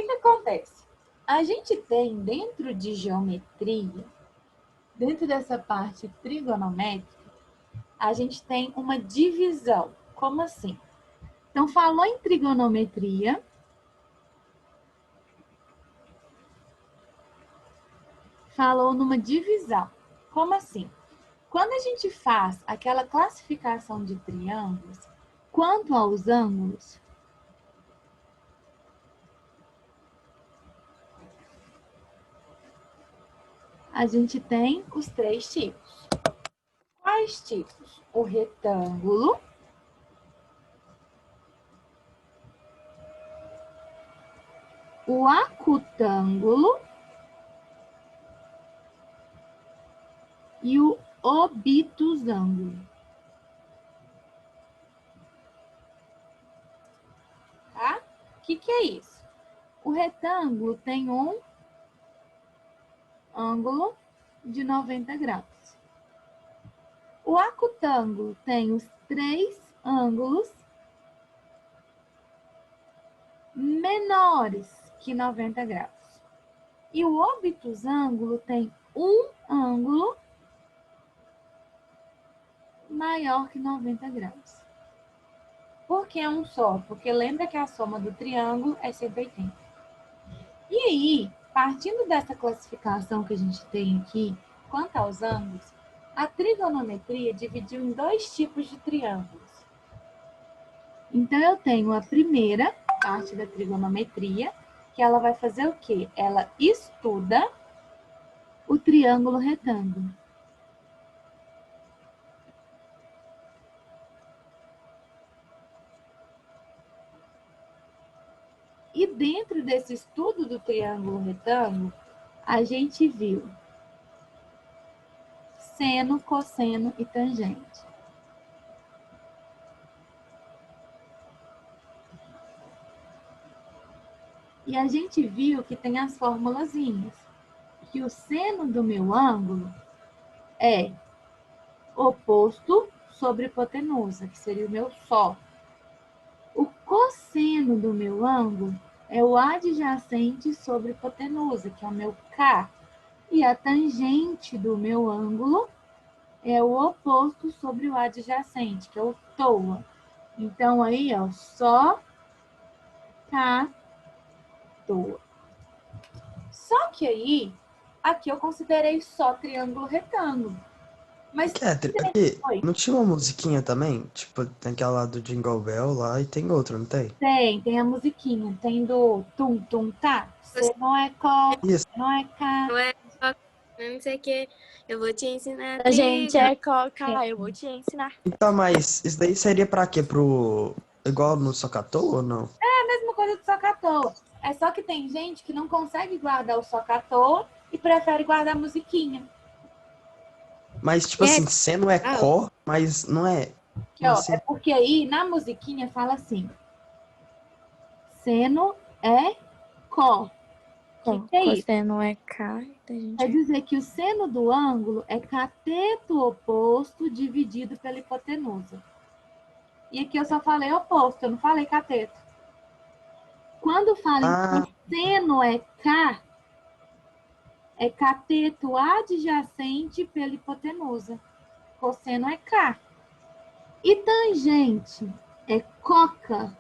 que acontece? A gente tem dentro de geometria, dentro dessa parte trigonométrica, a gente tem uma divisão. Como assim? Então, falou em trigonometria, falou numa divisão. Como assim? Quando a gente faz aquela classificação de triângulos, quanto aos ângulos, a gente tem os três tipos. Quais tipos? O retângulo, o acutângulo e o obtusângulo. Tá? O que é isso? O retângulo tem um ângulo de 90 graus. O acutângulo tem os três ângulos menores que 90 graus. E o obtusângulo tem um ângulo maior que 90 graus. Por que um só? Porque lembra que a soma do triângulo é 180. E aí, partindo dessa classificação que a gente tem aqui, quanto aos ângulos, a trigonometria dividiu em dois tipos de triângulos. Então, eu tenho a primeira parte da trigonometria, que ela vai fazer o quê? Ela estuda o triângulo retângulo. E dentro desse estudo do triângulo retângulo, a gente viu seno, cosseno e tangente. E a gente viu que tem as formulazinhas. Que o seno do meu ângulo é oposto sobre hipotenusa, que seria o meu Só. O cosseno do meu ângulo é o adjacente sobre hipotenusa, que é o meu K. E a tangente do meu ângulo é o oposto sobre o adjacente, que é o TOA. Então, aí, ó, só K, TOA. Só que aí, aqui eu considerei só triângulo retângulo. Mas Aqui, não tinha uma musiquinha também? Tipo, tem aquela lá do Jingle Bell lá e tem outra, não tem? tem a musiquinha. Tem do tum tum tá. Você não é có, Isso. não é cá. Não é só não sei o que, eu vou te ensinar. A gente é coca, eu vou te ensinar. Então, mas isso daí seria pra quê? Igual no Socatô ou não? É a mesma coisa do socatô. É só que tem gente que não consegue guardar o socatô e prefere guardar a musiquinha. Mas, tipo assim, seno é có, mas não é. Que, ó, Assim? é porque aí na musiquinha fala assim: seno é có. Que é isso? Cosseno é K. Quer dizer que o seno do ângulo é cateto oposto dividido pela hipotenusa. E aqui eu só falei oposto, eu não falei cateto. Quando fala em seno é K, é cateto adjacente pela hipotenusa. Cosseno é K. E tangente é coca.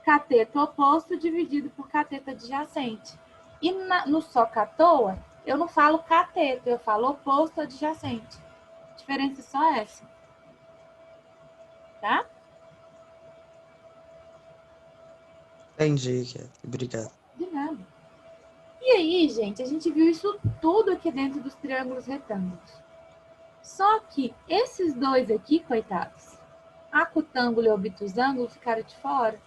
Cateto oposto dividido por cateto adjacente. E no socatoa, eu não falo cateto, eu falo oposto adjacente. A diferença é só essa. Tá? Entendi, obrigado. De nada. E aí, gente, a gente viu isso tudo aqui dentro dos triângulos retângulos. Só que esses dois aqui, coitados, acutângulo e obtusângulo, ficaram de fora.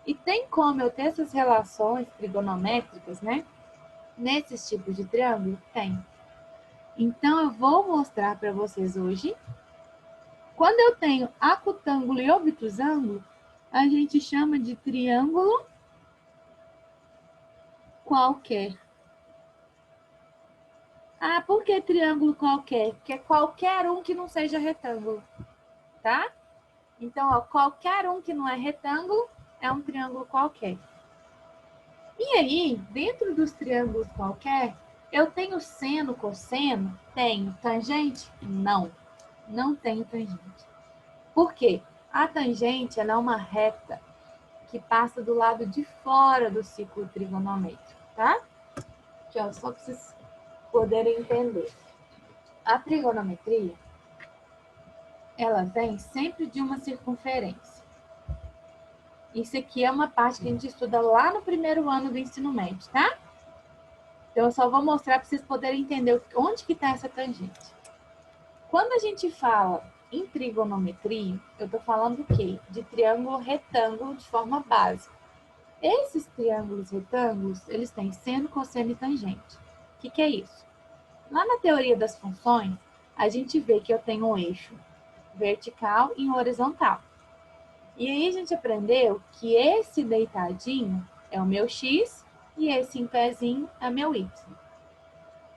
E tem como eu ter essas relações trigonométricas, né? Nesses tipos de triângulo? Tem. Então, eu vou mostrar para vocês hoje. Quando eu tenho acutângulo e obtusângulo, a gente chama de triângulo qualquer. Ah, por que triângulo qualquer? Porque é qualquer um que não seja retângulo, tá? Então, ó, qualquer um que não é retângulo é um triângulo qualquer. E aí, dentro dos triângulos qualquer, eu tenho seno, cosseno? Tenho. Tangente? Não. Não tenho tangente. Por quê? A tangente ela é uma reta que passa do lado de fora do ciclo trigonométrico, tá? Aqui, ó, só para vocês poderem entender. A trigonometria, ela vem sempre de uma circunferência. Isso aqui é uma parte que a gente estuda lá no primeiro ano do ensino médio, tá? Então, eu só vou mostrar para vocês poderem entender onde que está essa tangente. Quando a gente fala em trigonometria, eu estou falando o quê? De triângulo retângulo de forma básica. Esses triângulos retângulos, eles têm seno, cosseno e tangente. O que é isso? Lá na teoria das funções, a gente vê que eu tenho um eixo vertical e um horizontal. E aí a gente aprendeu que esse deitadinho é o meu x e esse em pezinho é meu y.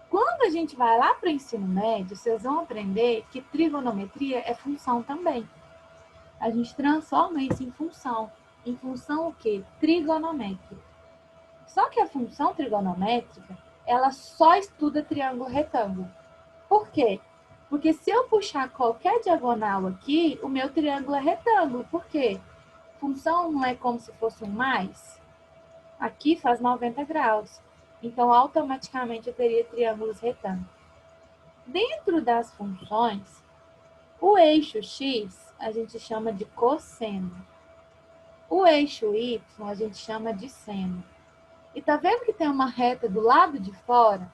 Quando a gente vai lá para o ensino médio, vocês vão aprender que trigonometria é função também. A gente transforma isso em função. Em função o quê? Trigonométrica. Só que a função trigonométrica, ela só estuda triângulo retângulo. Por quê? Porque se eu puxar qualquer diagonal aqui, o meu triângulo é retângulo. Por quê? Função não é como se fosse um mais? Aqui faz 90 graus. Então, automaticamente, eu teria triângulos retângulos. Dentro das funções, o eixo x a gente chama de cosseno. O eixo y a gente chama de seno. E tá vendo que tem uma reta do lado de fora?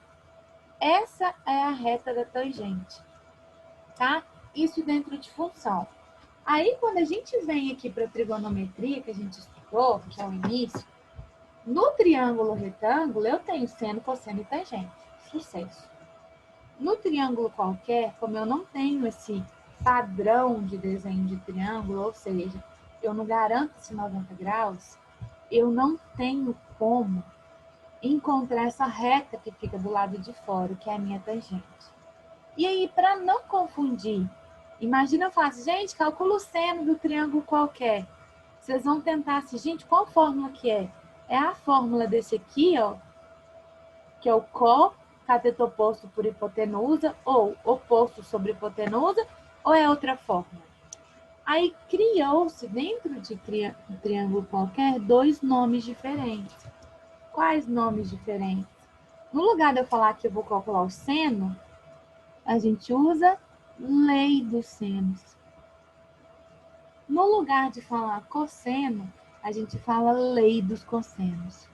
Essa é a reta da tangente, tá? Isso dentro de função. Aí, quando a gente vem aqui para a trigonometria, que a gente estudou, que é o início, no triângulo retângulo, eu tenho seno, cosseno e tangente. Sucesso. No triângulo qualquer, como eu não tenho esse padrão de desenho de triângulo, ou seja, eu não garanto esse 90 graus, eu não tenho como encontrar essa reta que fica do lado de fora, que é a minha tangente. E aí, para não confundir, imagina eu falar assim, gente, calcula o seno do triângulo qualquer. Vocês vão tentar assim, gente, qual fórmula que é? É a fórmula desse aqui, ó, que é o cateto oposto por hipotenusa, ou oposto sobre hipotenusa, ou é outra fórmula? Aí criou-se dentro de triângulo qualquer dois nomes diferentes. Quais nomes diferentes? No lugar de eu falar que eu vou calcular o seno, a gente usa lei dos senos. No lugar de falar cosseno, a gente fala lei dos cossenos.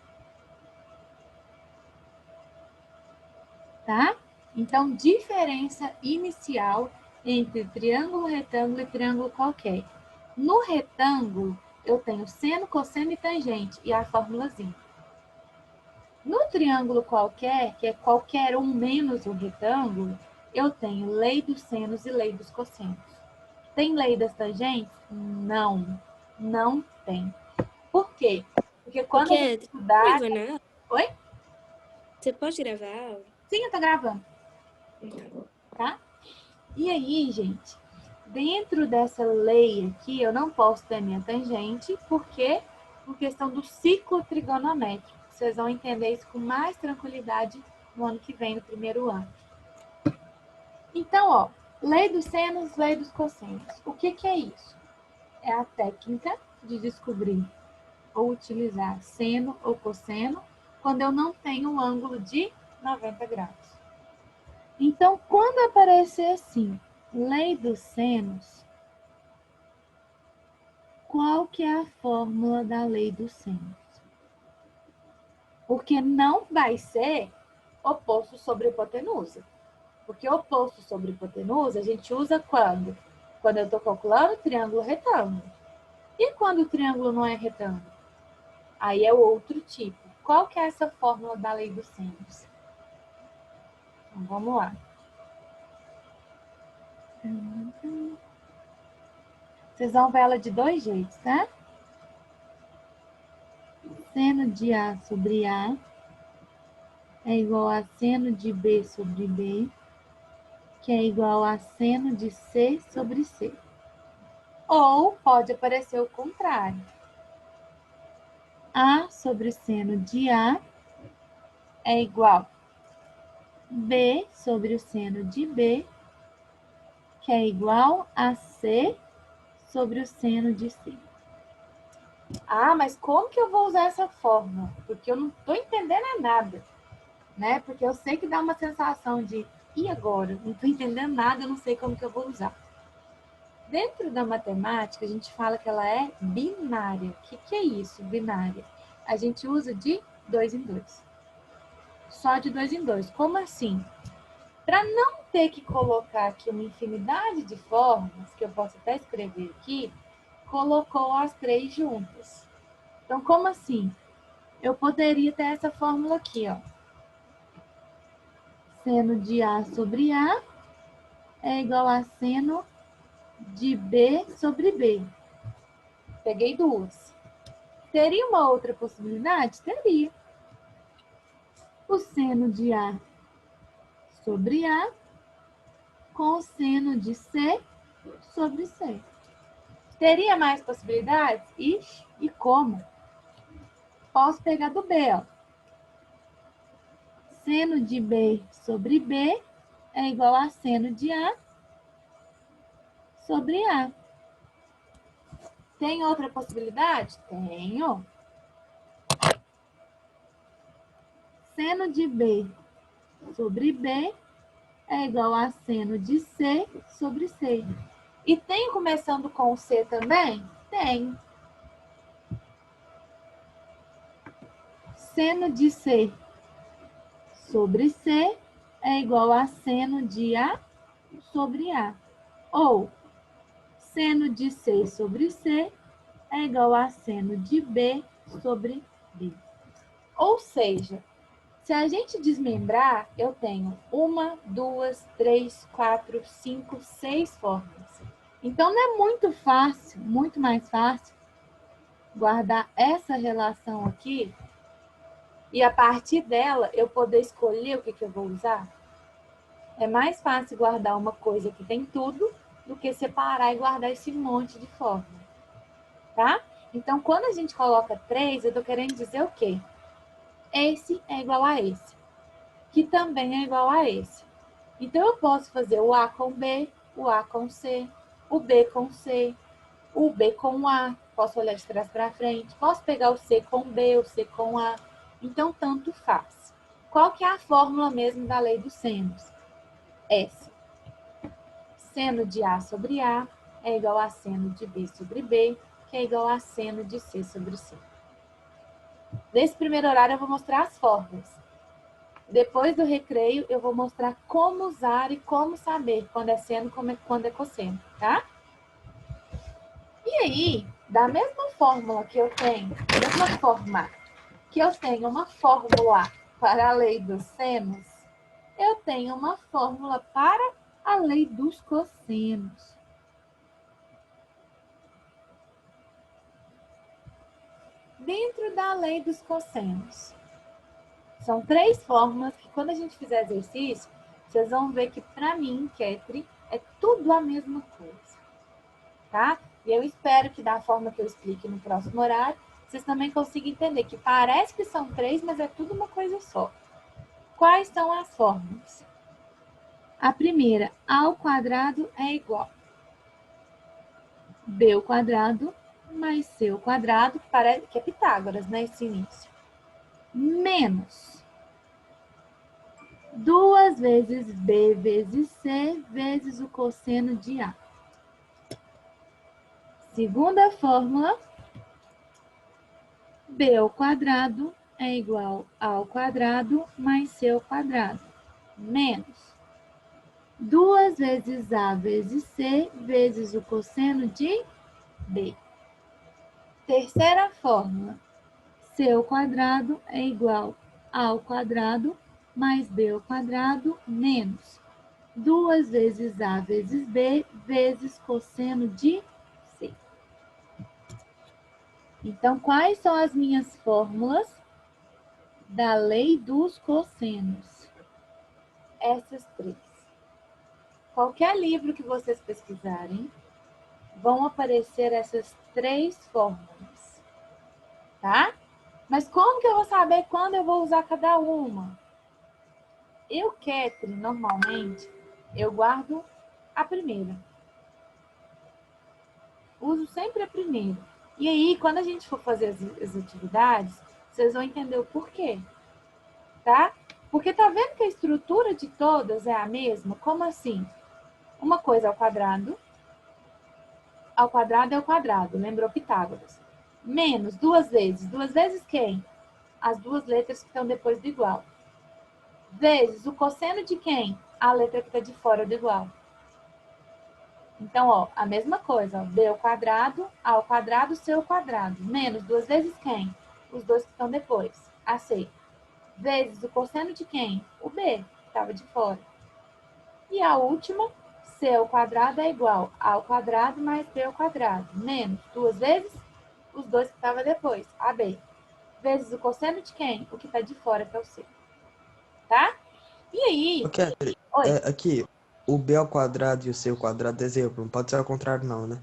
Tá? Então, diferença inicial entre triângulo, retângulo e triângulo qualquer. No retângulo, eu tenho seno, cosseno e tangente, e a formulazinha. No triângulo qualquer, que é qualquer um menos o retângulo, eu tenho lei dos senos e lei dos cossenos. Tem lei das tangentes? Não, não tem. Por quê? Porque quando a gente estudar... Gravando? Oi? Você pode gravar a aula? Sim, eu tô gravando. Então. Tá? E aí, gente, dentro dessa lei aqui, eu não posso ter minha tangente, por quê? Por questão do ciclo trigonométrico. Vocês vão entender isso com mais tranquilidade no ano que vem, no primeiro ano. Então, ó, lei dos senos, lei dos cossenos. O que é isso? É a técnica de descobrir ou utilizar seno ou cosseno quando eu não tenho um ângulo de 90 graus. Então, quando aparecer assim, lei dos senos, qual que é a fórmula da lei dos senos? Porque não vai ser oposto sobre hipotenusa. Porque oposto sobre hipotenusa a gente usa quando? Quando eu estou calculando triângulo retângulo. E quando o triângulo não é retângulo? Aí é outro tipo. Qual que é essa fórmula da lei dos senos? Então, vamos lá. Vocês vão ver ela de dois jeitos, tá? Seno de A sobre A é igual a seno de B sobre B, que é igual a seno de C sobre C. Ou pode aparecer o contrário. A sobre seno de A é igual a B sobre o seno de B, que é igual a C sobre o seno de C. Ah, mas como que eu vou usar essa fórmula? Porque eu não estou entendendo nada, né? Porque eu sei que dá uma sensação de, e agora? Não estou entendendo nada, eu não sei como que eu vou usar. Dentro da matemática, a gente fala que ela é binária. O que é isso, binária? A gente usa de 2 em 2. Só de 2 em 2. Como assim? Para não ter que colocar aqui uma infinidade de formas, que eu posso até escrever aqui, colocou as 3 juntas. Então, como assim? Eu poderia ter essa fórmula aqui, ó. Seno de A sobre A é igual a seno de B sobre B. Peguei duas. Teria uma outra possibilidade? Teria. O seno de A sobre A com o seno de C sobre C. Teria mais possibilidades? Ixi, e como? Posso pegar do B, ó. Seno de B sobre B é igual a seno de A sobre A. Tem outra possibilidade? Tenho. Seno de B sobre B é igual a seno de C sobre C. E tem começando com o C também? Tem. Seno de C sobre C é igual a seno de A sobre A. Ou seno de C sobre C é igual a seno de B sobre B. Ou seja, se a gente desmembrar, eu tenho 1, 2, 3, 4, 5, 6 formas. Então, não é muito fácil, muito mais fácil, guardar essa relação aqui e a partir dela eu poder escolher o que eu vou usar? É mais fácil guardar uma coisa que tem tudo do que separar e guardar esse monte de forma, tá? Então, quando a gente coloca 3, eu tô querendo dizer o quê? Esse é igual a esse, que também é igual a esse. Então, eu posso fazer o A com B, o A com C, o B com C, o B com A. Posso olhar de trás para frente. Posso pegar o C com B, o C com A. Então, tanto faz. Qual que é a fórmula mesmo da lei dos senos? S. Seno de A sobre A é igual a seno de B sobre B, que é igual a seno de C sobre C. Nesse primeiro horário, eu vou mostrar as fórmulas. Depois do recreio, eu vou mostrar como usar e como saber quando é seno e quando é cosseno, tá? E aí, da mesma fórmula que eu tenho, da mesma forma que eu tenho uma fórmula para a lei dos senos, eu tenho uma fórmula para a lei dos cossenos. Dentro da lei dos cossenos, são 3 fórmulas que quando a gente fizer exercício, vocês vão ver que para mim, Ketri, é tudo a mesma coisa, tá? E eu espero que da forma que eu explique no próximo horário, vocês também consigam entender que parece que são 3, mas é tudo uma coisa só. Quais são as fórmulas? A primeira, A ao quadrado é igual a B ao quadrado mais C ao quadrado, que parece que é Pitágoras, né, esse início. Menos 2 vezes B vezes C vezes o cosseno de A. Segunda fórmula, B ao quadrado é igual a ao quadrado mais C ao quadrado, menos 2 vezes A vezes C vezes o cosseno de B. Terceira fórmula, C ao quadrado é igual a ao quadrado mais B ao quadrado menos 2 vezes A vezes B vezes cosseno de C. Então, quais são as minhas fórmulas da lei dos cossenos? Essas 3. Qualquer livro que vocês pesquisarem, vão aparecer essas 3 fórmulas, tá? Mas como que eu vou saber quando eu vou usar cada uma? Eu, Ketri, normalmente, eu guardo a primeira. Uso sempre a primeira. E aí, quando a gente for fazer as atividades, vocês vão entender o porquê, tá? Porque tá vendo que a estrutura de todas é a mesma? Como assim? Uma coisa ao quadrado é o quadrado, lembrou Pitágoras? Menos duas vezes. Duas vezes quem? As duas letras que estão depois do igual. Vezes o cosseno de quem? A letra que está de fora do igual. Então, ó, a mesma coisa, ó, b ao quadrado, a ao quadrado, c ao quadrado. Menos duas vezes quem? Os dois que estão depois, ac. Vezes o cosseno de quem? O b, que estava de fora. E a última, c ao quadrado é igual a ao quadrado mais b ao quadrado. Menos duas vezes os dois que estavam depois, ab. Vezes o cosseno de quem? O que está de fora, que é o c. Tá? E aí... Ô, Catherine, Oi. aqui, o B ao quadrado e o C ao quadrado é exemplo. Não pode ser ao contrário, não, né?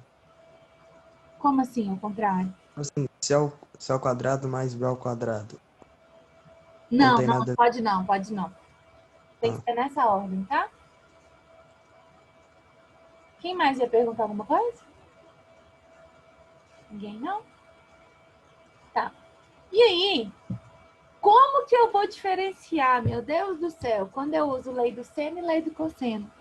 Como assim, ao contrário? Assim, C ao quadrado mais B ao quadrado. Não Não, tem nada a ver. pode não, pode não. Tem que Ah, ser nessa ordem, tá? Quem mais ia perguntar alguma coisa? Ninguém não? Tá. E aí, como que eu vou diferenciar, meu Deus do céu, quando eu uso lei do seno e lei do cosseno?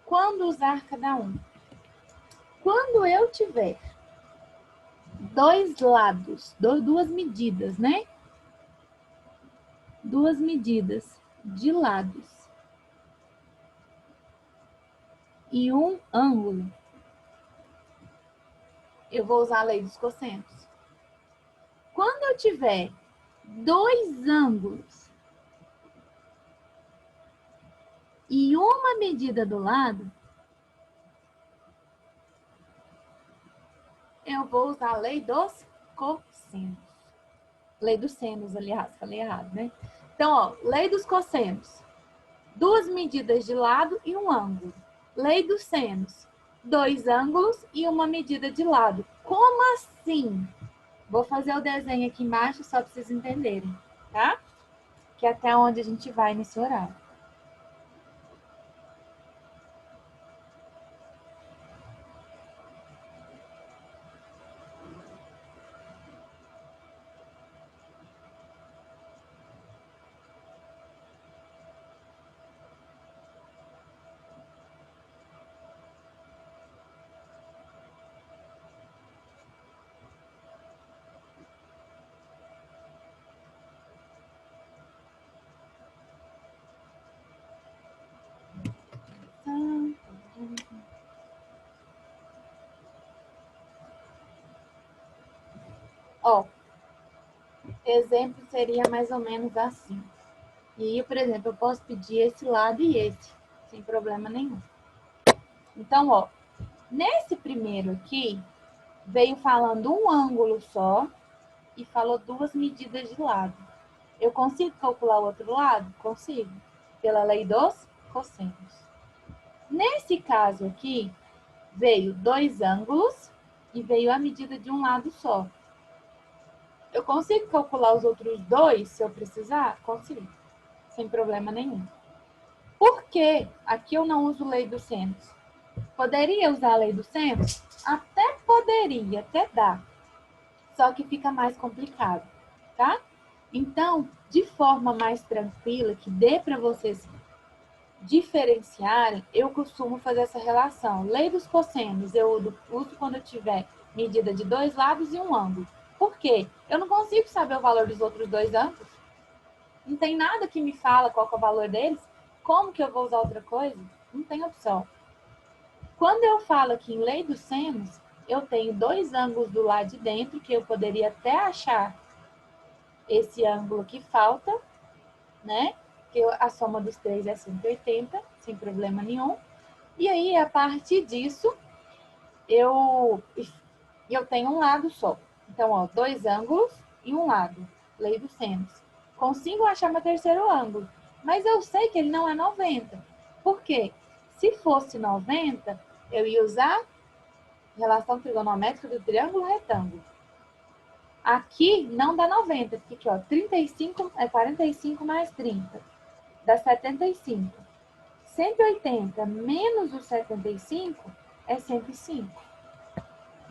Quando usar cada um? Quando eu tiver dois lados, duas medidas, né? Duas medidas de lados e um ângulo, eu vou usar a lei dos cossenos. Quando eu tiver dois ângulos e uma medida do lado, eu vou usar a lei dos cossenos. Lei dos senos, aliás, falei errado, né? Então, ó, lei dos cossenos. Duas medidas de lado e um ângulo. Lei dos senos. Dois ângulos e uma medida de lado. Como assim? Vou fazer o desenho aqui embaixo só para vocês entenderem, tá? Que é até onde a gente vai nesse horário. Ó, exemplo seria mais ou menos assim. E aí, por exemplo, eu posso pedir esse lado e esse, sem problema nenhum. Então, ó, nesse primeiro aqui, veio falando um ângulo só e falou duas medidas de lado. Eu consigo calcular o outro lado? Consigo, pela lei dos cossenos. Nesse caso aqui, veio dois ângulos e veio a medida de um lado só. Eu consigo calcular os outros dois, se eu precisar? Consigo, sem problema nenhum. Por que aqui eu não uso lei dos senos? Poderia usar a lei dos senos? Até poderia, até dá. Só que fica mais complicado, tá? Então, de forma mais tranquila, que dê para vocês diferenciarem, eu costumo fazer essa relação. Lei dos cossenos eu uso quando eu tiver medida de dois lados e um ângulo. Por quê? Eu não consigo saber o valor dos outros dois ângulos. Não tem nada que me fala qual que é o valor deles. Como que eu vou usar outra coisa? Não tem opção. Quando eu falo aqui em lei dos senos, eu tenho dois ângulos do lado de dentro, que eu poderia até achar esse ângulo que falta, né? Que a soma dos três é 180, sem problema nenhum. E aí, a partir disso, eu tenho um lado só. Então, ó, dois ângulos e um lado. Lei dos senos. consigo achar meu terceiro ângulo. Mas eu sei que ele não é 90. Por quê? Se fosse 90, eu ia usar relação trigonométrica do triângulo retângulo. Aqui não dá 90, porque aqui, ó, 35 é 45 mais 30, dá 75. 180 menos o 75 é 105.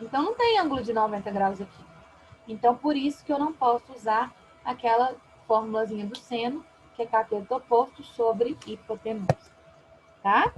Então, não tem ângulo de 90 graus aqui. Então, por isso que eu não posso usar aquela formulazinha do seno, que é cateto oposto sobre hipotenusa. Tá?